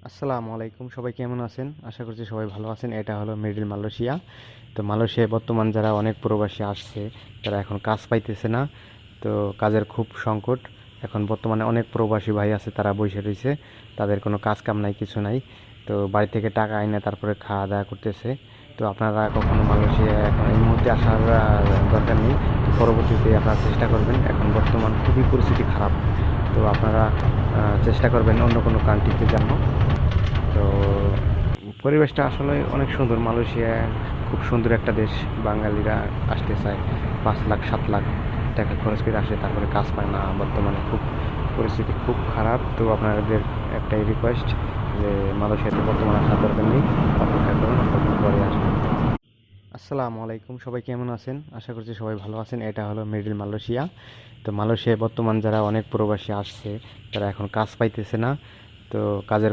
আসসালামু আলাইকুম, সবাই কেমন আছেন? আশা করছি সবাই ভালো আছেন। এটা হলো মিডল মালয়েশিয়া। তো মালয়েশিয়ায় বর্তমান যারা অনেক প্রবাসী আসছে, তারা এখন কাজ পাইতেছে না। তো কাজের খুব সংকট। এখন বর্তমানে অনেক প্রবাসী ভাই আছে, তারা বসে রয়েছে, তাদের কোনো কাজ কাম নাই, কিছু নাই। তো বাড়ি থেকে টাকা এনে তারপরে খাওয়া দাওয়া করতেছে। তো আপনারা কখনো মালয়েশিয়া এখন এই মুহূর্তে আসার দরকার নেই। তো পরবর্তীতে আপনারা চেষ্টা করবেন। এখন বর্তমান খুবই পরিস্থিতি খারাপ। তো আপনারা চেষ্টা করবেন অন্য কোনো কান্ট্রিতে যান। তো পরিবেশটা আসলে অনেক সুন্দর। মালয়েশিয়া খুব সুন্দর একটা দেশ। বাঙালিরা আসতে চায়, 5 লাখ 7 লাখ টাকা খরচ করে আসে, তারপরে কাজ পায় না। বর্তমানে খুব পরিস্থিতি খুব খারাপ। তো আপনাদের একটাই রিকোয়েস্ট যে মালয়েশিয়াতে বর্তমানে আসার দরকার নেই, অপেক্ষা করুন, অপেক্ষা পরে আসবেন। আসসালামু আলাইকুম, সবাই কেমন আছেন? আশা করছি সবাই ভালো আছেন। এটা হলো মিডল মালয়েশিয়া। তো মালয়েশিয়ায় বর্তমান যারা অনেক প্রবাসী আসছে, তারা এখন কাজ পাইতেছে না। তো কাজের